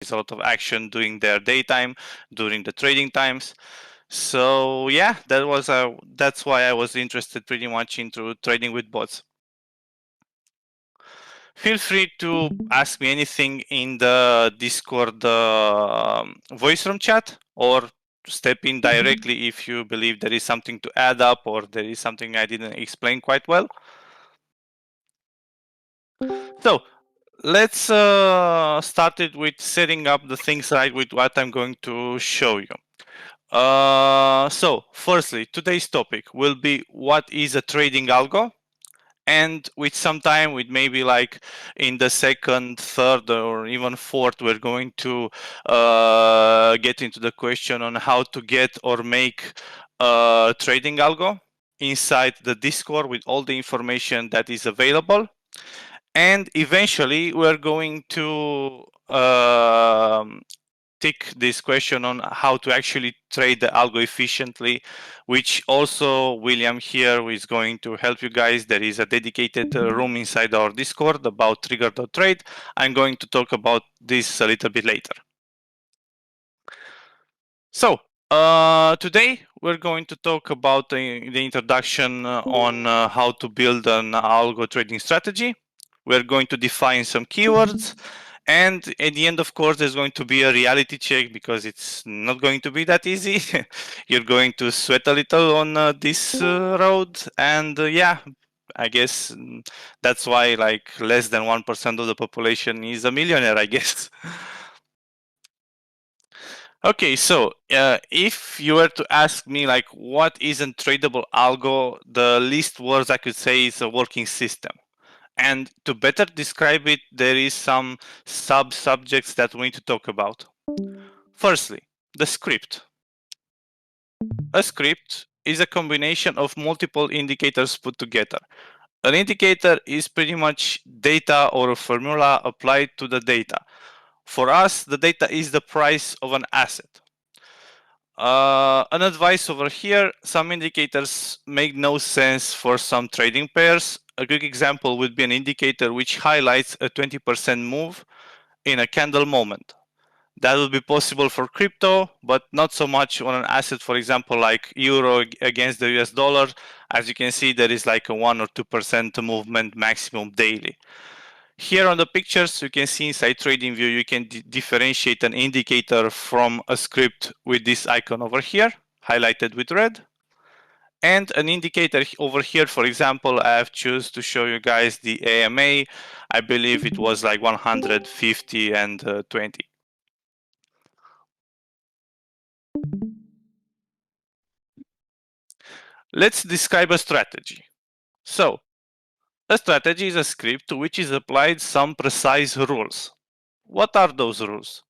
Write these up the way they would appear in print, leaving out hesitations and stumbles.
a lot of action during their daytime, during the trading times. So yeah, that's why I was interested pretty much into trading with bots. Feel free to ask me anything in the Discord voice room chat, or step in directly if you believe there is something to add up or there is something I didn't explain quite well. So let's start it with setting up the things right with what I'm going to show you. So firstly, today's topic will be what is a trading algo, and with some time, with maybe like in the second, third, or even fourth, we're going to get into the question on how to get or make a trading algo inside the Discord with all the information that is available. And eventually, we're going to tick this question on how to actually trade the algo efficiently, which also William here is going to help you guys. There is a dedicated room inside our Discord about trigger.trade. I'm going to talk about this a little bit later. So today we're going to talk about the introduction on how to build an algo trading strategy. We're going to define some keywords. And at the end, of course, there's going to be a reality check because it's not going to be that easy. You're going to sweat a little on this road. And yeah, I guess that's why like less than 1% of the population is a millionaire, I guess. Okay, so if you were to ask me like what is a tradable algo, the least words I could say is a working system. And to better describe it, there is some sub-subjects that we need to talk about. Firstly, the script. A script is a combination of multiple indicators put together. An indicator is pretty much data or a formula applied to the data. For us, the data is the price of an asset. An advice over here, some indicators make no sense for some trading pairs. A quick example would be an indicator which highlights a 20% move in a candle moment. That would be possible for crypto, but not so much on an asset, for example, like euro against the US dollar. As you can see, there is like a 1 or 2% movement maximum daily. Here on the pictures, you can see inside TradingView, you can differentiate an indicator from a script with this icon over here, highlighted with red. And an indicator over here, for example, I have chosen to show you guys the AMA. I believe it was like 150 and 20. Let's describe a strategy. So, a strategy is a script to which is applied some precise rules. What are those rules?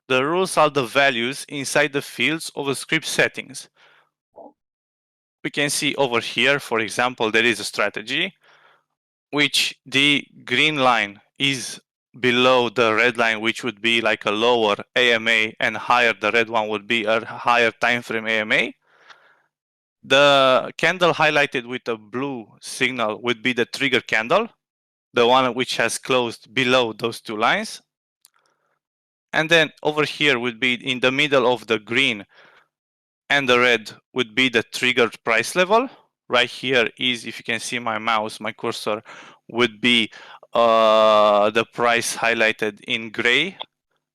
The rules are the values inside the fields of a script settings. We can see over here, for example, there is a strategy which the green line is below the red line, which would be like a lower AMA, and higher the red one would be a higher time frame AMA. The candle highlighted with a blue signal would be the trigger candle, the one which has closed below those two lines. And then over here would be in the middle of the green and the red would be the triggered price level. Right here is, if you can see my mouse, my cursor would be the price highlighted in gray.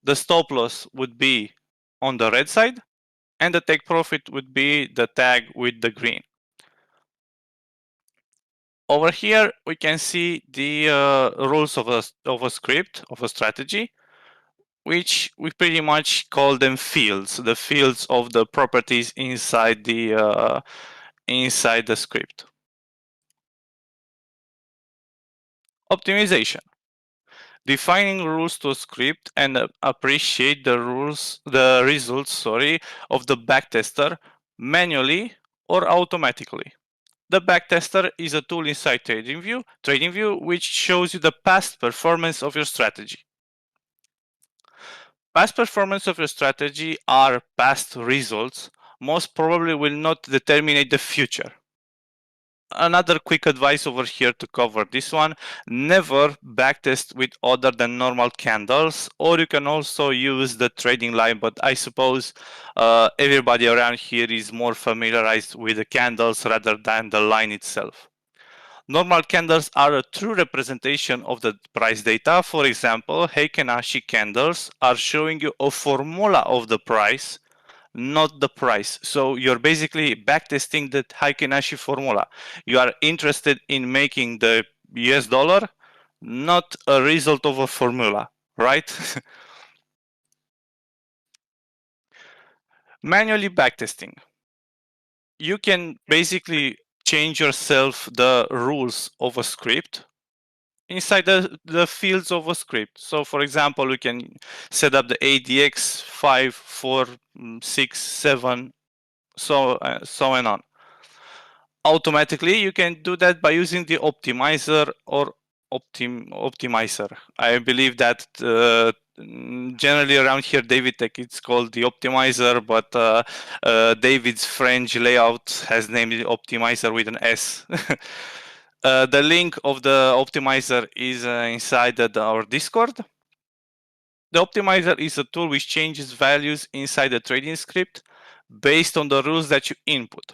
The stop loss would be on the red side, and the take profit would be the tag with the green. Over here, we can see the rules of a script, of a strategy, which we pretty much call them fields, the fields of the properties inside the script. Optimization. Defining rules to a script and appreciate the results of the backtester manually or automatically. The backtester is a tool inside TradingView, which shows you the past performance of your strategy. Past performance of your strategy are past results, most probably will not determine the future. another quick advice over here to cover this one: never backtest with other than normal candles, or you can also use the trading line, but I suppose everybody around here is more familiarized with the candles rather than the line itself. Normal candles are a true representation of the price data. For example, Heiken Ashi candles are showing you a formula of the price, not the price. So you're basically backtesting the Heiken Ashi formula. You are interested in making the US dollar, not a result of a formula, right? Manually backtesting. You can basically change yourself the rules of a script inside the fields of a script. So for example, we can set up the ADX 5, 4, 6, 7, so and on. Automatically, you can do that by using the optimizer or optimizer. I believe that generally around here, DaviddTech, it's called the optimizer, but David's French layout has named it optimizer with an S. The link of the optimizer is inside our Discord. The optimizer is a tool which changes values inside the trading script based on the rules that you input.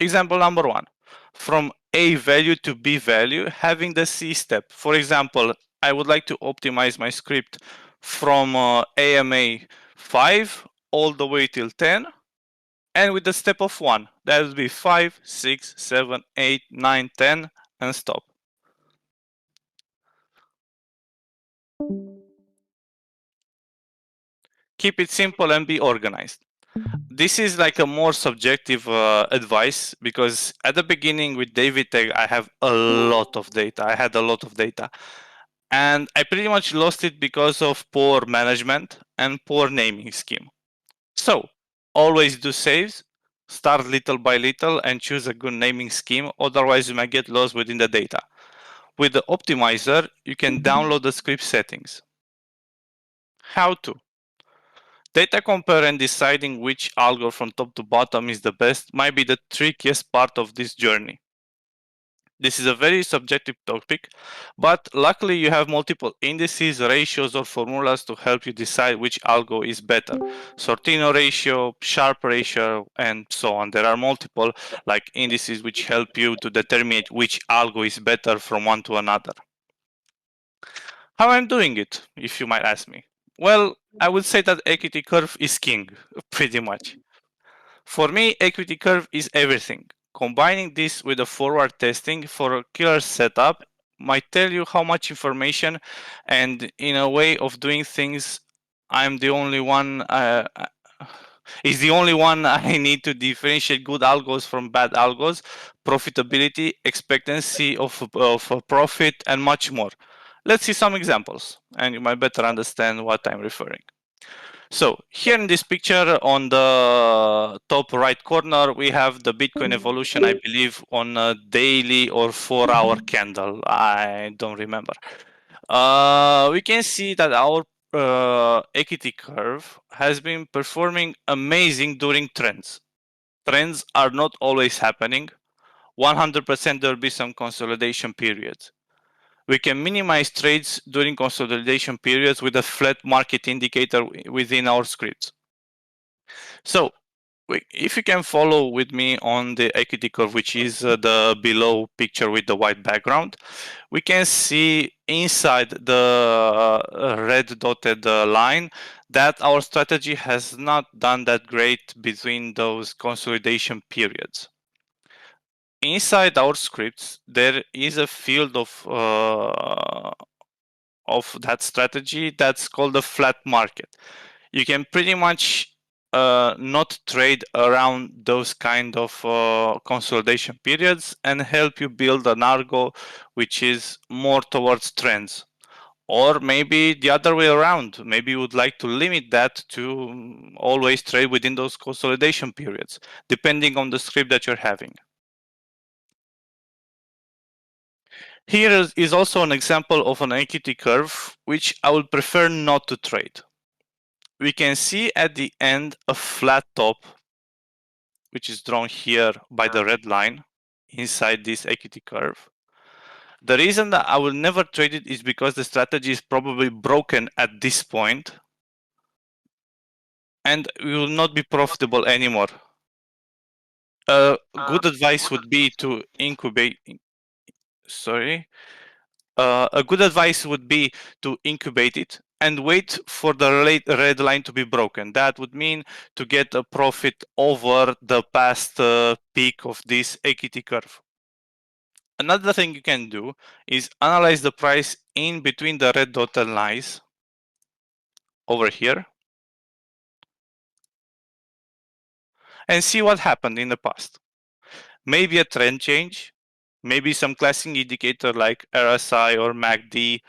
Example number one: from A value to B value, having the C step. For example, I would like to optimize my script from AMA 5 all the way till 10, and with the step of 1. That would be 5, 6, 7, 8, 9, 10, and stop. Keep it simple and be organized. This is like a more subjective advice, because at the beginning with DaviddTech, I have a lot of data. I had a lot of data, and I pretty much lost it because of poor management and poor naming scheme. So always do saves, start little by little, and choose a good naming scheme. Otherwise, you might get lost within the data. With the optimizer, you can download the script settings. How to? Data compare and deciding which algo from top to bottom is the best might be the trickiest part of this journey. This is a very subjective topic, but luckily you have multiple indices, ratios, or formulas to help you decide which algo is better. Sortino ratio, Sharpe ratio, and so on. There are multiple like indices which help you to determine which algo is better from one to another. How I'm doing it, if you might ask me? Well, I would say that equity curve is king, pretty much. For me, equity curve is everything. Combining this with a forward testing for a killer setup might tell you how much information, and in a way of doing things, I'm the only one. Is the only one I need to differentiate good algos from bad algos, profitability, expectancy of a profit, and much more. Let's see some examples, and you might better understand what I'm referring. So here in this picture on the top right corner, we have the Bitcoin evolution, I believe, on a daily or 4-hour candle. I don't remember. We can see that our equity curve has been performing amazing during trends. Trends are not always happening. 100% there will be some consolidation periods. We can minimize trades during consolidation periods with a flat market indicator within our scripts. So if you can follow with me on the equity curve, which is the below picture with the white background, we can see inside the red dotted line that our strategy has not done that great between those consolidation periods. Inside our scripts, there is a field of that strategy that's called the flat market. You can pretty much not trade around those kind of consolidation periods and help you build an algo which is more towards trends. Or maybe the other way around. Maybe you would like to limit that to always trade within those consolidation periods, depending on the script that you're having. Here is also an example of an equity curve, which I would prefer not to trade. We can see at the end a flat top, which is drawn here by the red line. inside this equity curve. The reason that I will never trade it is because the strategy is probably broken at this point and we will not be profitable anymore. Good advice would be to incubate. Sorry. A good advice would be to incubate it and wait for the red line to be broken. That would mean to get a profit over the past peak of this equity curve. Another thing you can do is analyze the price in between the red dotted lines over here and see what happened in the past. Maybe a trend change, maybe some classic indicator like RSI or MACD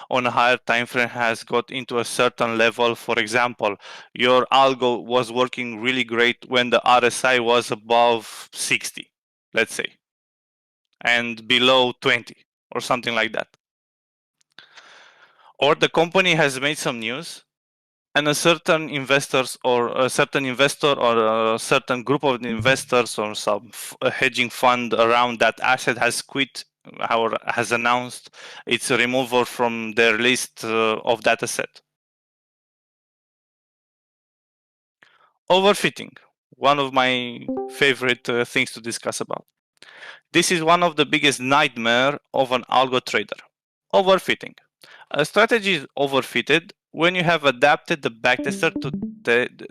on a higher time frame has got into a certain level. For example, your algo was working really great when the RSI was above 60, let's say, and below 20 or something like that. Or the company has made some news and a certain investors or a certain investor or a certain group of investors or some hedging fund around that asset has quit or has announced its removal from their list of that asset. Overfitting, one of my favorite things to discuss about. This is one of the biggest nightmare of an algo trader. Overfitting. A strategy is overfitted when you have adapted the backtester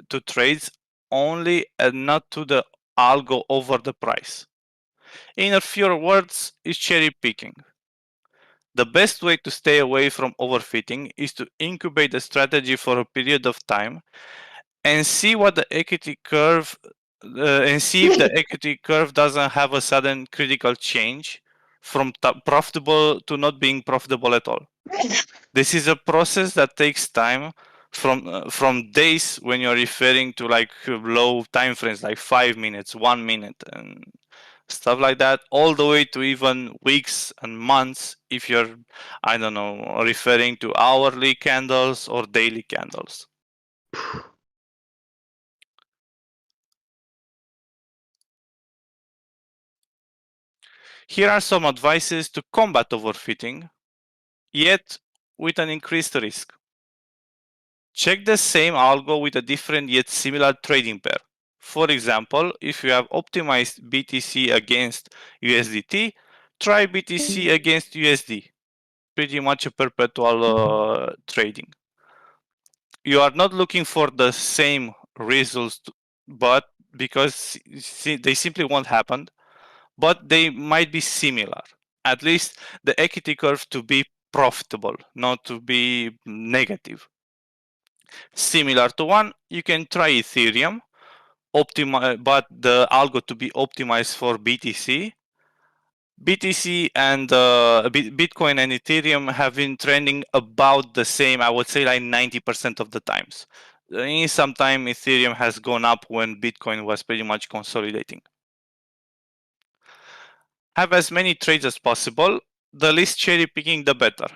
to trades only and not to the algo over the price. In a few words, is cherry picking. The best way to stay away from overfitting is to incubate the strategy for a period of time and see what the equity curve and see if the equity curve doesn't have a sudden critical change from profitable to not being profitable at all. This is a process that takes time from days when you're referring to like low time frames like 5 minutes, 1 minute and stuff like that, all the way to even weeks and months if you're, I don't know, referring to hourly candles or daily candles. Here are some advices to combat overfitting, yet with an increased risk. Check the same algo with a different yet similar trading pair. For example, if you have optimized BTC against USDT, try BTC against USD. Pretty much a perpetual trading. You are not looking for the same results, but because they simply won't happen, but they might be similar. At least the equity curve to be profitable, not to be negative. Similar to one, you can try Ethereum, but the algo to be optimized for BTC. BTC and Bitcoin and Ethereum have been trending about the same, I would say like 90% of the times. In some time, Ethereum has gone up when Bitcoin was pretty much consolidating. Have as many trades as possible. The least cherry picking, the better.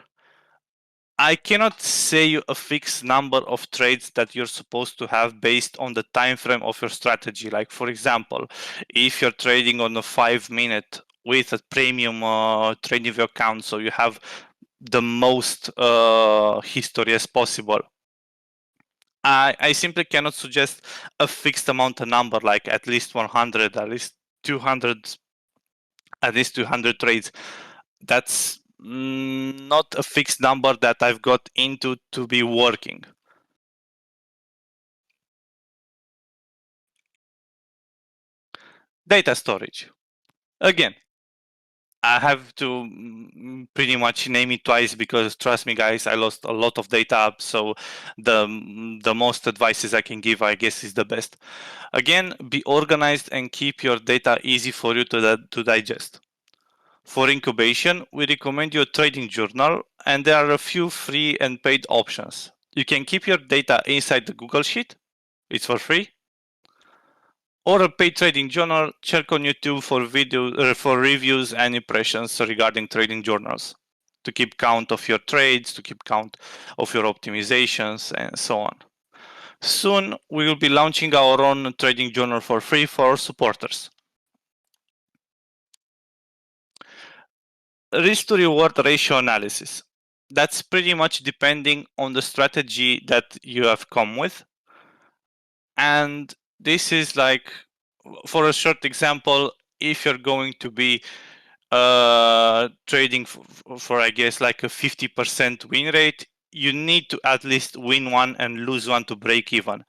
I cannot say you a fixed number of trades that you're supposed to have based on the time frame of your strategy. Like for example, if you're trading on a 5 minute with a premium TradingView account, so you have the most history as possible. I simply cannot suggest a fixed amount of number, like at least 100, at least 200, at least 200 trades. That's not a fixed number that I've got into to be working. Data storage. Again, I have to pretty much name it twice because trust me guys, I lost a lot of data, so the most advices I can give, I guess, is the best. Again, be organized and keep your data easy for you to digest. For incubation, we recommend you a trading journal, and there are a few free and paid options. You can keep your data inside the Google Sheet, it's for free. Or a paid trading journal, check on YouTube for reviews and impressions regarding trading journals to keep count of your trades, to keep count of your optimizations, and so on. Soon, we will be launching our own trading journal for free for our supporters. risk to reward ratio analysis. That's pretty much depending on the strategy that you have come with. And this is like, for a short example, if you're going to be trading for I guess like a 50% win rate, you need to at least win one and lose one to break even.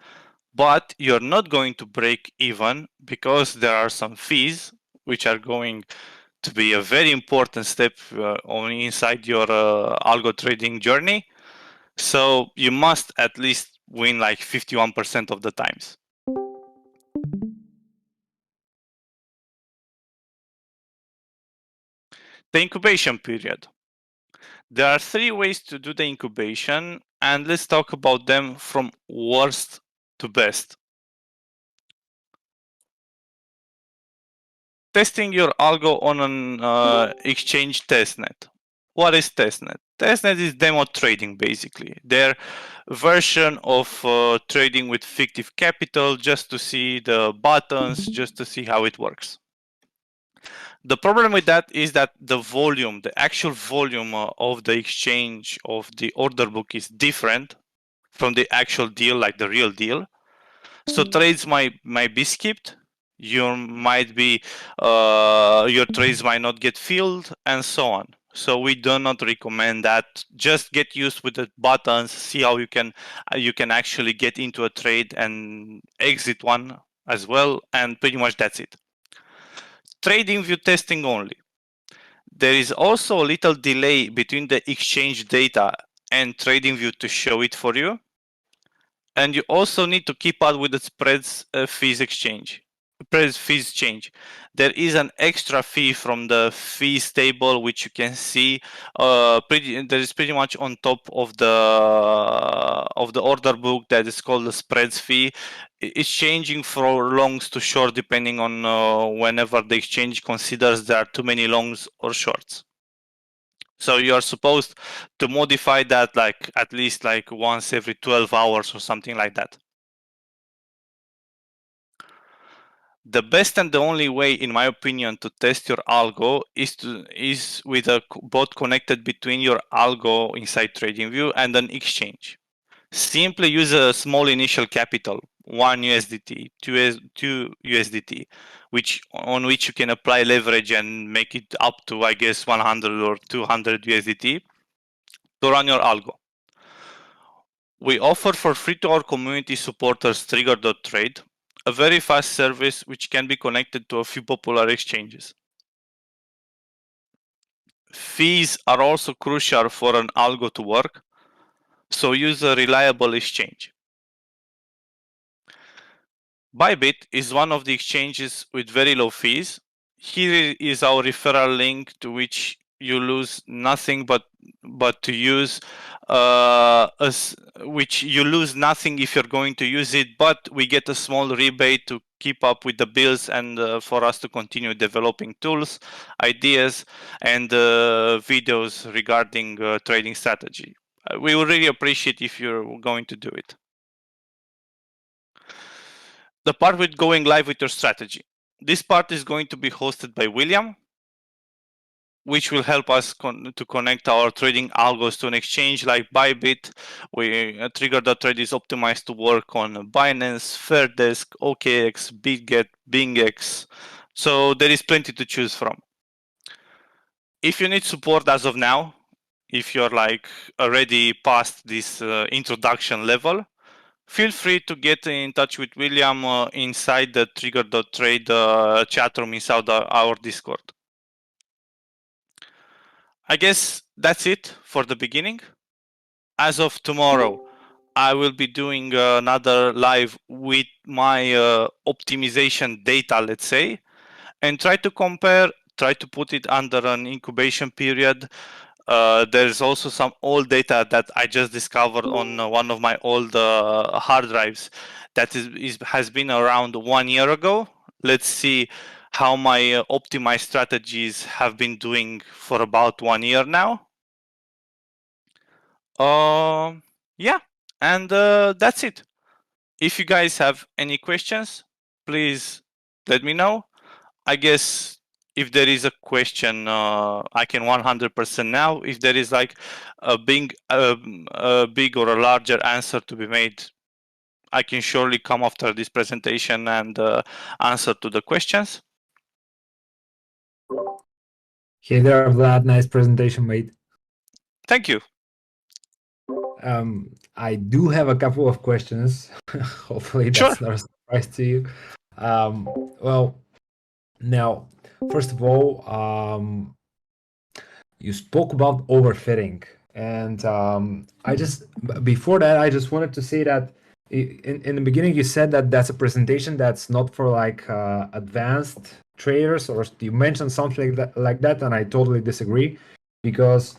But you're not going to break even because there are some fees which are going to be a very important step on inside your algo trading journey. So you must at least win like 51% of the times. The incubation period. There are 3 ways to do the incubation, and let's talk about them from worst to best. Testing your algo on an exchange testnet. What is testnet? Testnet is demo trading, basically. Their version of trading with fictive capital, just to see the buttons, just to see how it works. The problem with that is that the volume, the actual volume of the exchange of the order book is different from the actual deal, like the real deal. So trades might be skipped. You might be your trades might not get filled, and so on. So we do not recommend that. Just get used with the buttons. See how you can actually get into a trade and exit one as well, and pretty much that's it. TradingView testing only. There is also a little delay between the exchange data and TradingView to show it for you. And you also need to keep up with the spreads fees exchange. Spreads fees change. There is an extra fee from the fees table, which you can see. There is pretty much on top of the order book that is called the spreads fee. It's changing from longs to short depending on whenever the exchange considers there are too many longs or shorts. So you are supposed to modify that like at least like once every 12 hours or something like that. The best and the only way, in my opinion, to test your algo is with a bot connected between your algo inside TradingView and an exchange. Simply use a small initial capital, 1 USDT, 2 USDT, on which you can apply leverage and make it up to, I guess, 100 or 200 USDT to run your algo. We offer for free to our community supporters Trigger.trade, a very fast service which can be connected to a few popular exchanges. Fees are also crucial for an algo to work, so use a reliable exchange. ByBit is one of the exchanges with very low fees. Here is our referral link to which you lose nothing but to use which you lose nothing if you're going to use it, but we get a small rebate to keep up with the bills and for us to continue developing tools, ideas, and videos regarding trading strategy. We would really appreciate if you're going to do it. The part with going live with your strategy. This part is going to be hosted by William, which will help us to connect our trading algos to an exchange like ByBit. Trigger.trade is optimized to work on Binance, Fairdesk, OKX, BitGet, BingX. So there is plenty to choose from. If you need support as of now, if you're like already past this introduction level, feel free to get in touch with William inside the Trigger.trade chat room inside our Discord. I guess that's it for the beginning. As of tomorrow, I will be doing another live with my optimization data, let's say, and try to compare, try to put it under an incubation period. There's also some old data that I just discovered on one of my old hard drives that has been around 1 year ago. Let's see how my optimized strategies have been doing for about 1 year now. Yeah, and that's it. If you guys have any questions, please let me know. I guess if there is a question, I can 100% now. If there is like a big or a larger answer to be made, I can surely come after this presentation and answer to the questions. Hey there, Vlad. Nice presentation, mate. Thank you. I do have a couple of questions. Hopefully that's not a surprise to you. Well, now, first of all, you spoke about overfitting, and before that, I just wanted to say that in the beginning you said that that's a presentation that's not for like advanced traders, or you mentioned something like that, and I totally disagree, because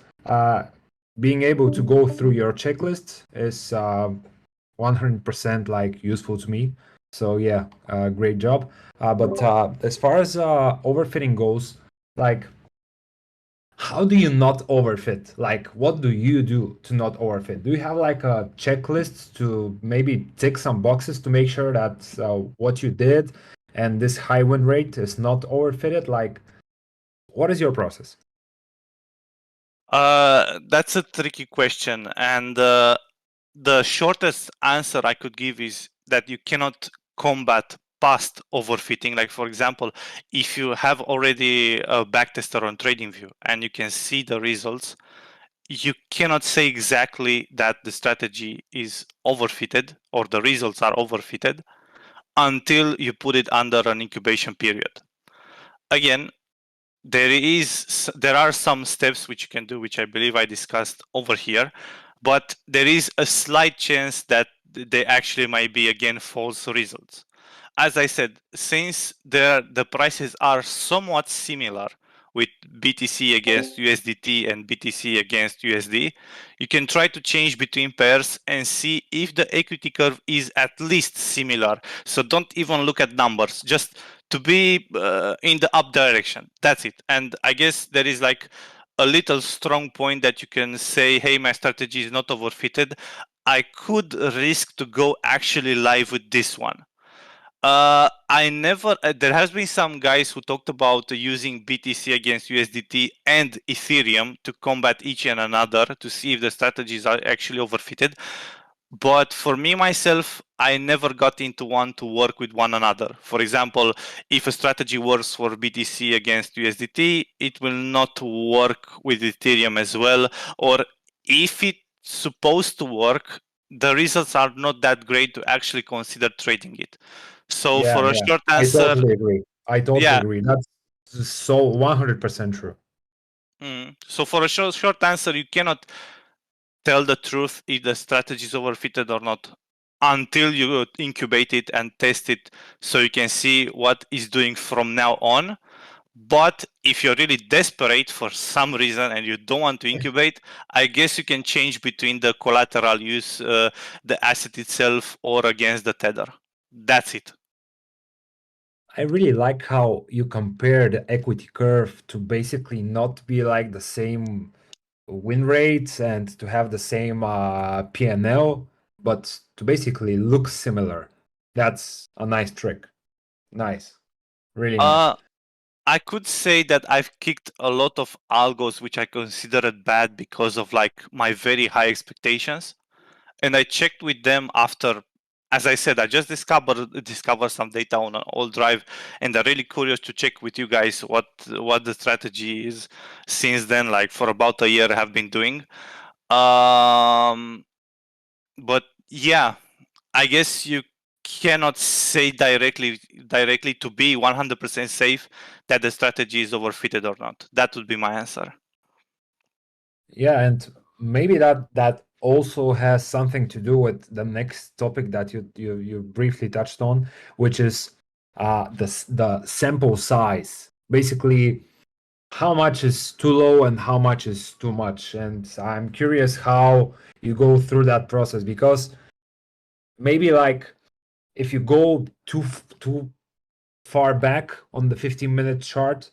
being able to go through your checklist is 100% like useful to me. So yeah, great job. But as far as overfitting goes, like, how do you not overfit? Like, what do you do to not overfit? Do you have like a checklist to maybe tick some boxes to make sure that what you did and this high win rate is not overfitted? Like, what is your process? That's a tricky question, and the shortest answer I could give is that you cannot combat past overfitting. Like, for example, if you have already a backtester on TradingView and you can see the results, you cannot say exactly that the strategy is overfitted or the results are overfitted until you put it under an incubation period. Again, there are some steps which you can do, which I believe I discussed over here, but there is a slight chance that they actually might be again false results. As I said, since the prices are somewhat similar with BTC against USDT and BTC against USD, you can try to change between pairs and see if the equity curve is at least similar. So don't even look at numbers, just to be in the up direction. That's it. And I guess there is like a little strong point that you can say, hey, my strategy is not overfitted. I could risk to go actually live with this one. I never. There has been some guys who talked about using BTC against USDT and Ethereum to combat each and another to see if the strategies are actually overfitted. But for me myself, I never got into one to work with one another. For example, if a strategy works for BTC against USDT, it will not work with Ethereum as well. Or if it's supposed to work, the results are not that great to actually consider trading it. So Yeah, for a short answer, I totally agree. I totally yeah. agree. That's so 100% true. So for a short answer, you cannot tell the truth if the strategy is overfitted or not until you incubate it and test it, so you can see what it's doing from now on. But if you're really desperate for some reason and you don't want to incubate, I guess you can change between the collateral use, the asset itself, or against the tether. That's it. I really like how you compare the equity curve to basically not be like the same win rates and to have the same P&L, but to basically look similar. That's a nice trick. Nice. Really nice. I could say that I've kicked a lot of algos which I considered bad because of like my very high expectations. And I checked with them after, as I said, I just discovered some data on an old drive, and I'm really curious to check with you guys what the strategy is since then. Like for about a year, I have been doing. But yeah, I guess you cannot say directly to be 100% safe that the strategy is overfitted or not. That would be my answer. Yeah, and maybe that also has something to do with the next topic that you briefly touched on, which is the sample size. Basically, how much is too low and how much is too much. And I'm curious how you go through that process, because maybe like if you go too far back on the 15-minute chart,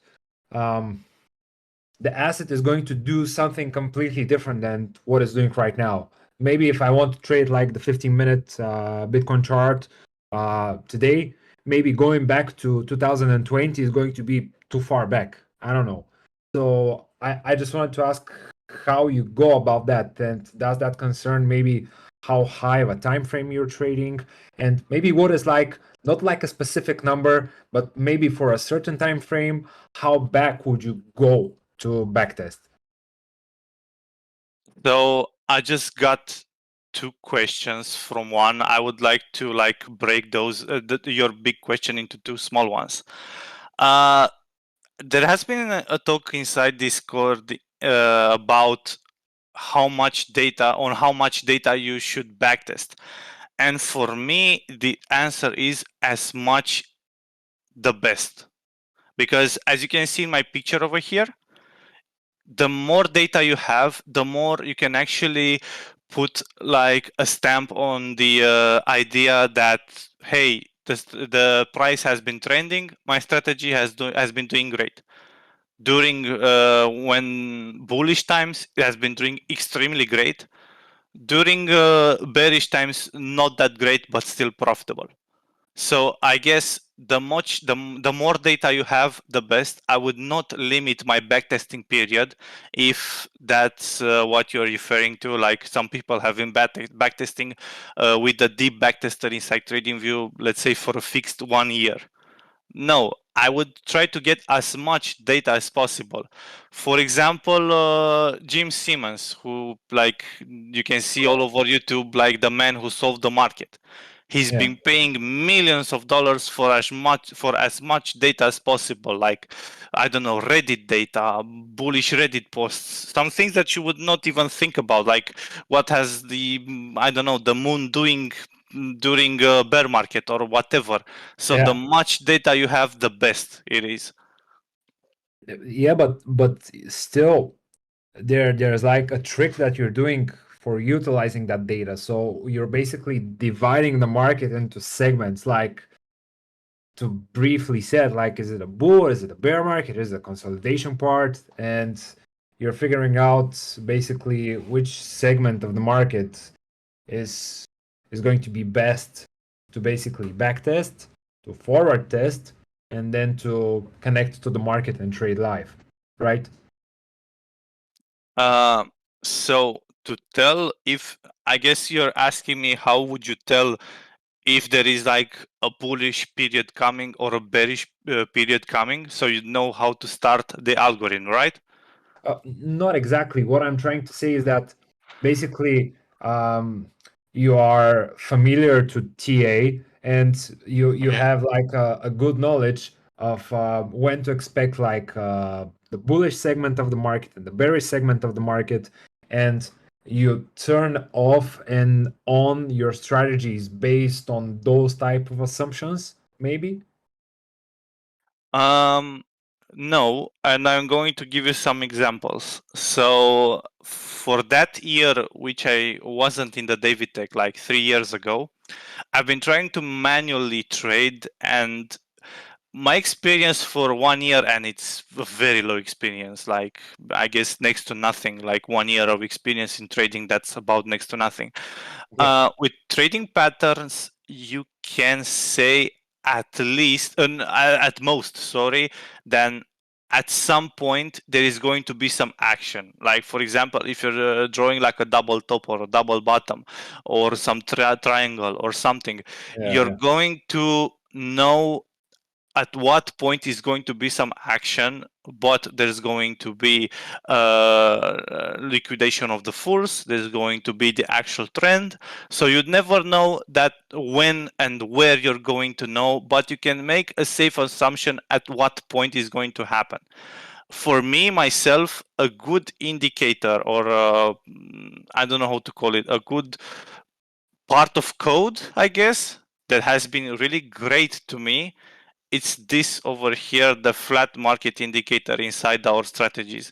the asset is going to do something completely different than what it's doing right now. Maybe if I want to trade like the 15-minute Bitcoin chart today, maybe going back to 2020 is going to be too far back. I don't know. So I just wanted to ask how you go about that, and does that concern maybe how high of a time frame you're trading, and maybe what is like, not like a specific number, but maybe for a certain time frame, how back would you go to backtest? So I just got two questions from one. I would like to break those your big question into two small ones. There has been a talk inside Discord about how much data you should backtest, and for me the answer is as much the best, because as you can see in my picture over here, the more data you have, the more you can actually put like a stamp on the idea that, hey, the price has been trending, my strategy has been doing great. During when bullish times, it has been doing extremely great. During bearish times, not that great, but still profitable. So I guess the more data you have, the best. I would not limit my backtesting period, if that's what you're referring to. Like some people have been backtesting with the deep backtester inside TradingView, let's say for a fixed 1 year. No, I would try to get as much data as possible. For example, Jim Simmons, who, like, you can see all over YouTube, like the man who solved the market. He's Yeah. been paying millions of dollars for as much data as possible, like, I don't know, Reddit data, bullish Reddit posts, some things that you would not even think about, like what has I don't know, the moon doing during a bear market or whatever. So the Yeah. much data you have, the best it is. Yeah, but still, there's like a trick that you're doing for utilizing that data. So you're basically dividing the market into segments, like, to briefly said, like, is it a bull, is it a bear market, is it a consolidation part, and you're figuring out basically which segment of the market is going to be best to basically backtest, to forward test, and then to connect to the market and trade live, right? Uh, so to tell, if I guess you're asking me, how would you tell if there is like a bullish period coming or a bearish period coming, so you know how to start the algorithm, right? Not exactly. What I'm trying to say is that basically, you are familiar to TA, and you Okay. have like a good knowledge of when to expect like the bullish segment of the market and the bearish segment of the market, and you turn off and on your strategies based on those type of assumptions, maybe. Um, no, and I'm going to give you some examples. So for that year, which I wasn't in the DaviddTech, like 3 years ago, I've been trying to manually trade, and my experience for 1 year, and it's a very low experience, like I guess next to nothing, like 1 year of experience in trading, that's about next to nothing. Yeah. With trading patterns, you can say at least, at most, sorry, then at some point there is going to be some action. Like for example, if you're drawing like a double top or a double bottom or some triangle or something, Yeah. you're Yeah. going to know at what point is going to be some action, but there's going to be liquidation of the fulls, there's going to be the actual trend. So you'd never know that when and where you're going to know, but you can make a safe assumption at what point is going to happen. For me, myself, a good indicator, or I don't know how to call it, a good part of code, I guess, that has been really great to me, it's this over here, the flat market indicator inside our strategies.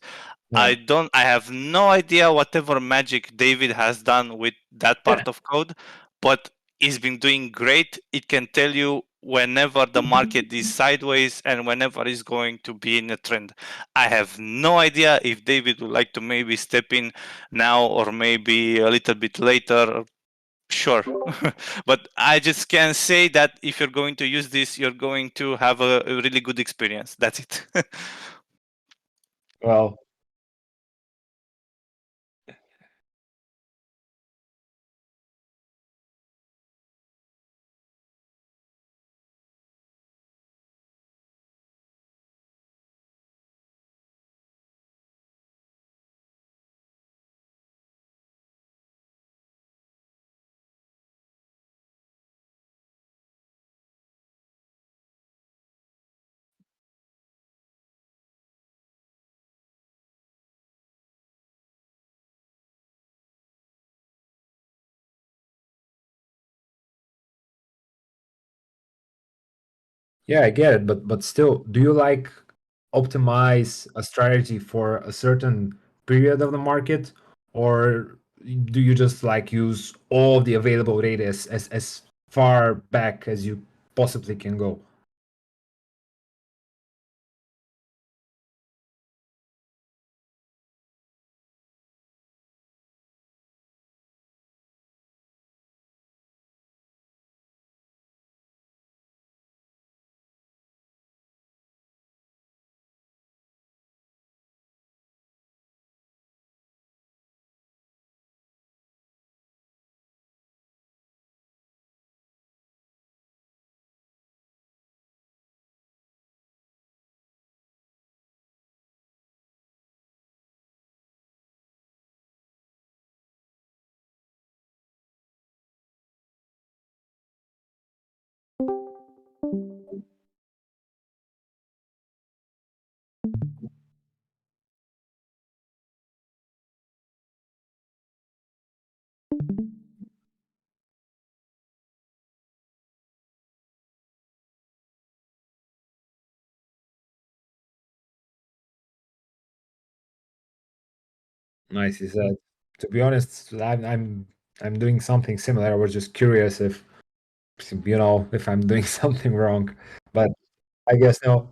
Yeah. I have no idea whatever magic David has done with that Yeah. part of code, but he's been doing great. It can tell you whenever the market is sideways and whenever it's going to be in a trend. I have no idea if David would like to maybe step in now or maybe a little bit later. Sure. But I just can say that if you're going to use this, you're going to have a really good experience. That's it. Well, yeah, I get it, but still, do you like optimize a strategy for a certain period of the market, or do you just like use all of the available data as far back as you possibly can go? Nice, he said. To be honest, I'm doing something similar. I was just curious if if I'm doing something wrong, but I guess no.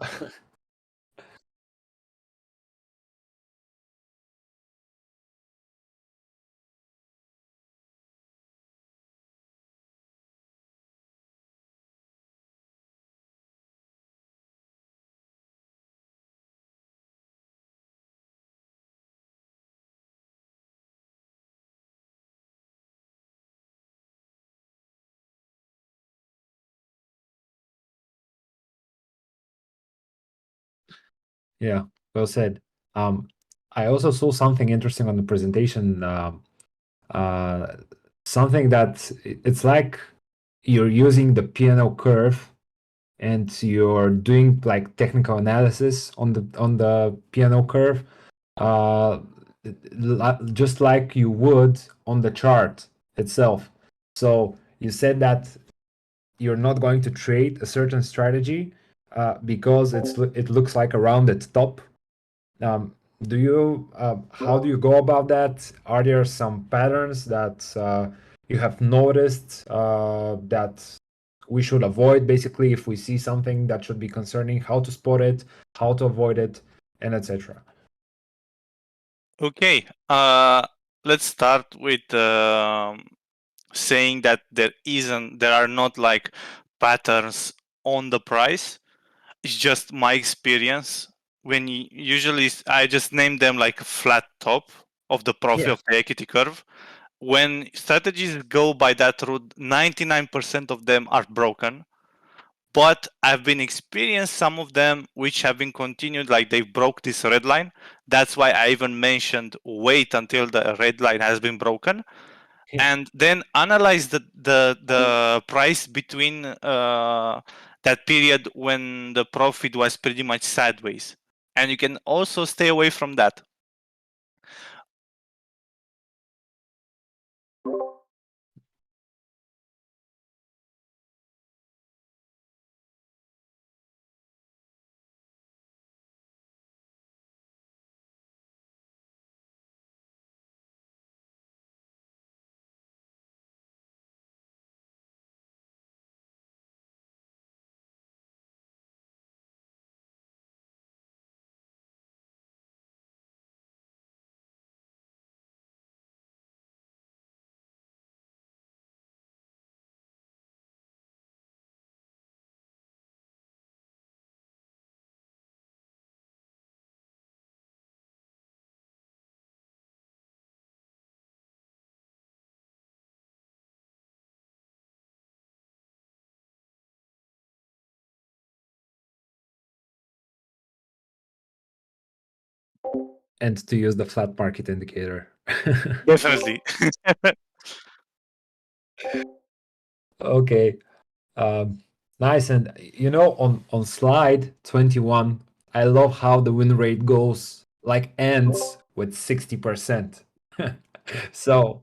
Yeah, well said. Um, I also saw something interesting on the presentation. Uh, Something that it's like you're using the P&L curve and you're doing like technical analysis on the P&L curve, uh, just like you would on the chart itself. So you said that you're not going to trade a certain strategy because it looks like a rounded top. um, do you how do you go about that? Are there some patterns that you have noticed that we should avoid? Basically, if we see something that should be concerning, how to spot it, how to avoid it, and etc. Okay. Let's start with saying that there are not like patterns on the price. It's just my experience. Usually I just name them like a flat top of the profit Yeah. of the equity curve. When strategies go by that route, 99% of them are broken. But I've been experienced some of them which have been continued, like they broke this red line. That's why I even mentioned wait until the red line has been broken, Yeah. and then analyze the price between that period when the profit was pretty much sideways. And you can also stay away from that. and to use the flat market indicator. Definitely. Okay. Um, nice. And on slide 21, I love how the win rate goes like ends with 60%. So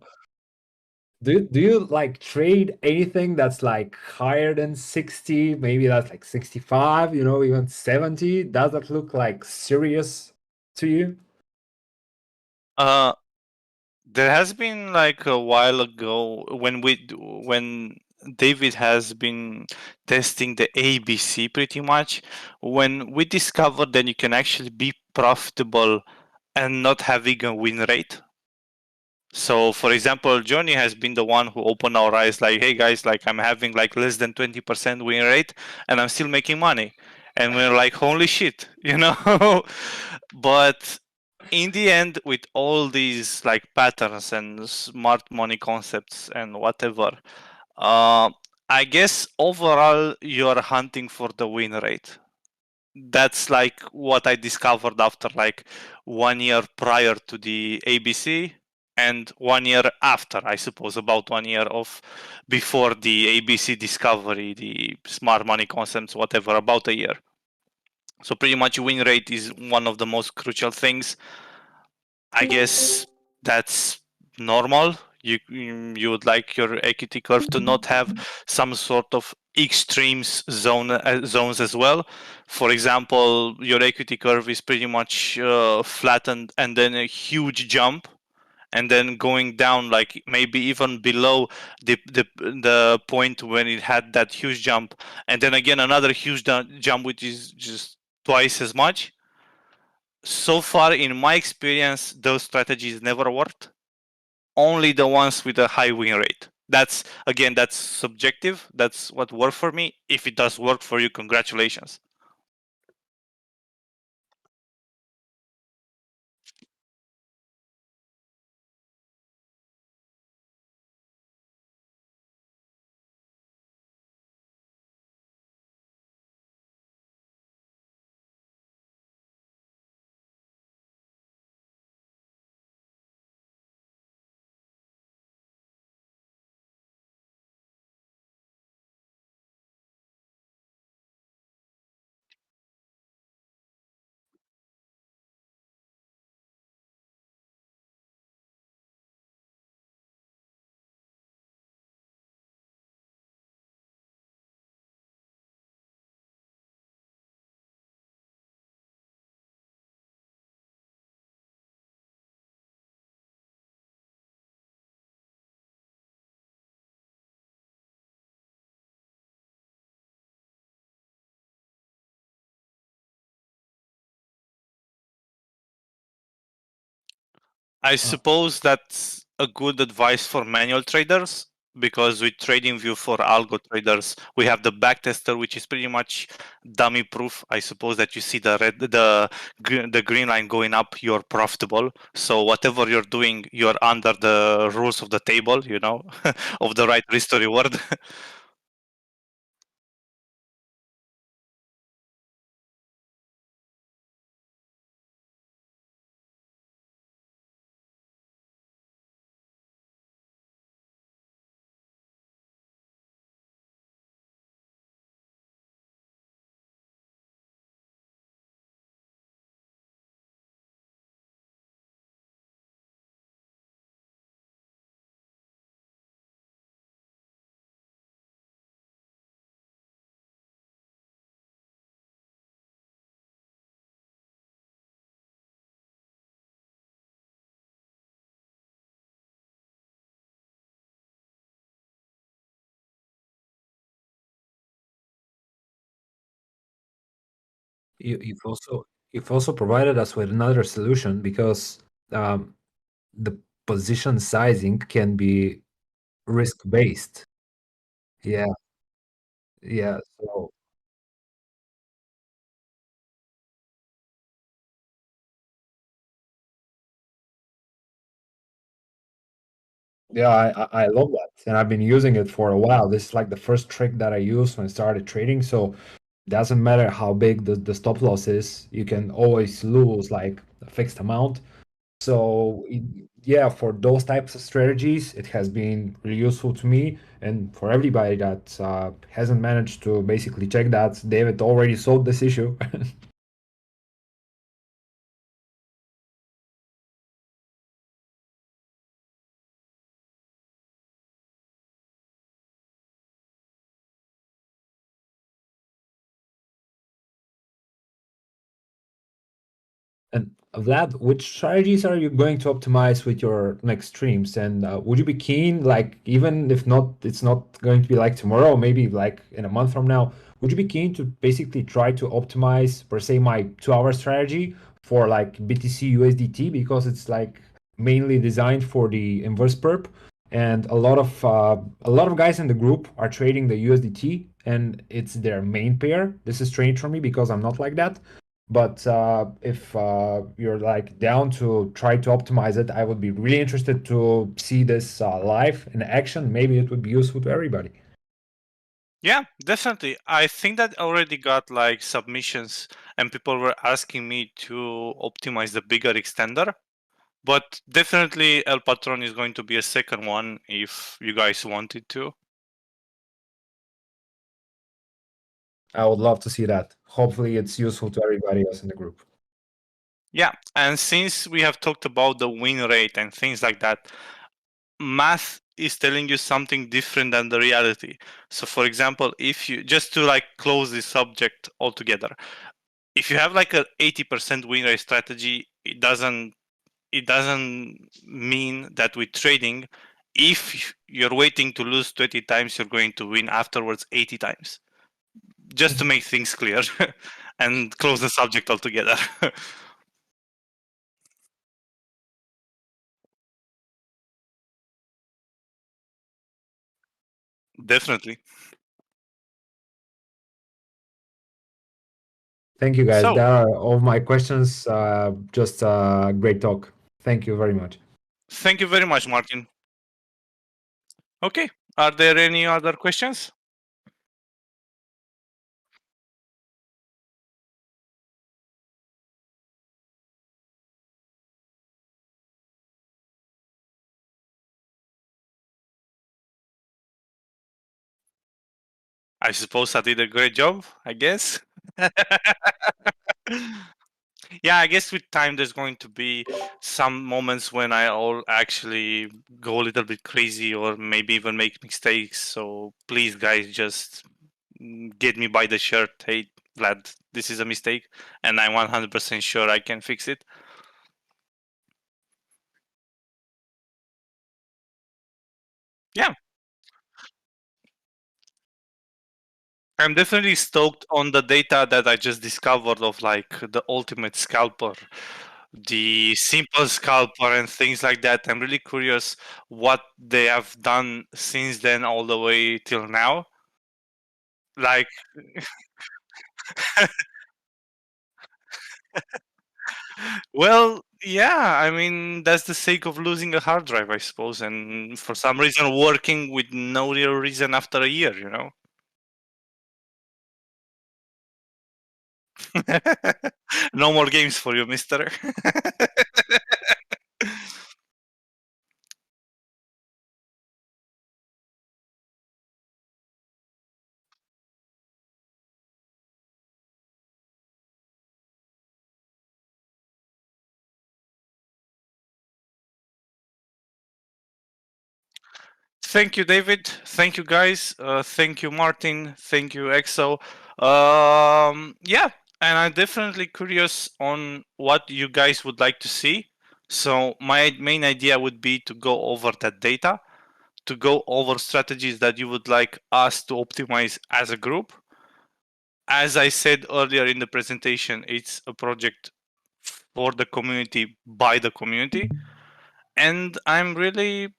do you like trade anything that's like higher than 60? Maybe that's like 65, even 70. Does that look like serious to you? uh there has been like a while ago when David has been testing the ABC pretty much, when we discovered that you can actually be profitable and not having a win rate. So for example, Johnny has been the one who opened our eyes like, hey guys, like I'm having like less than 20% win rate and I'm still making money. And we're like, holy shit, But in the end, with all these like patterns and smart money concepts and whatever, uh, I guess overall you're hunting for the win rate. That's like what I discovered after like 1 year prior to the ABC and 1 year after, I suppose, about 1 year of before the ABC discovery, the smart money concepts, whatever, about a year. So pretty much win rate is one of the most crucial things. I guess that's normal. You would like your equity curve to not have some sort of extremes zones as well. For example, your equity curve is pretty much flattened and then a huge jump, and then going down like maybe even below the point when it had that huge jump, and then again another huge jump which is just twice as much. So far in my experience, those strategies never worked. Only the ones with a high win rate. That's subjective. That's what worked for me. If it does work for you, congratulations. I Uh, suppose that's a good advice for manual traders, because with TradingView for algo traders, we have the backtester, which is pretty much dummy proof. I suppose that you see the green line going up, you're profitable. So whatever you're doing, you're under the rules of the table, of the right risk to reward. you've also provided us with another solution because um, the position sizing can be risk based. Yeah, yeah. So yeah, I love that, and I've been using it for a while. This is like the first trick that I used when I started trading. So doesn't matter how big the stop loss is, you can always lose like a fixed amount. So yeah, for those types of strategies, it has been really useful to me. And for everybody that hasn't managed to basically check that, David already solved this issue. And Vlad, which strategies are you going to optimize with your next streams? And would you be keen, like even if not, it's not going to be like tomorrow, maybe like in a month from now, would you be keen to basically try to optimize, per se, my 2 hour strategy for like BTC USDT because it's like mainly designed for the inverse perp, and a lot of guys in the group are trading the USDT and it's their main pair. This is strange for me because I'm not like that. But if you're like down to try to optimize it, I would be really interested to see this live in action. Maybe it would be useful to everybody. Yeah, definitely. I think that already got like submissions and people were asking me to optimize the bigger extender. But definitely El Patron is going to be a second one if you guys wanted to. I would love to see that. Hopefully, it's useful to everybody else in the group. Yeah, and since we have talked about the win rate and things like that, math is telling you something different than the reality. So for example, if you just to like close this subject altogether, if you have like a 80% win rate strategy, it doesn't mean that with trading, if you're waiting to lose 20 times, you're going to win afterwards 80 times. Just to make things clear and close the subject altogether. Definitely. Thank you, guys. So, That are all my questions. Just great talk. Thank you very much. thank you very much, Martin. Okay. Are there any other questions? I suppose I did a great job, I guess. Yeah, I guess with time there's going to be some moments when I all actually go a little bit crazy or maybe even make mistakes. So please, guys, just get me by the shirt. Hey, Vlad, this is a mistake, and I'm 100% sure I can fix it. Yeah, I'm definitely stoked on the data that I just discovered of like the ultimate scalper, the simple scalper, and things like that. I'm really curious what they have done since then all the way till now. Like, well, yeah, I mean, that's the sake of losing a hard drive, I suppose, and for some reason working with no real reason after a year, you know? No more games for you, mister. Thank you, David. Thank you, guys. Thank you, Martin. Thank you, EXO. Yeah, and I'm definitely curious on what you guys would like to see. So my main idea would be to go over that data, to go over strategies that you would like us to optimize as a group. As I said earlier in the presentation, it's a project for the community by the community. And I'm really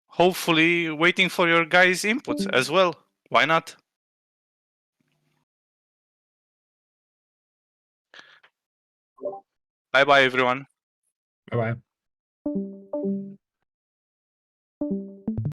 hopefully waiting for your guys' inputs as well. Why not? Bye bye, everyone. Bye bye.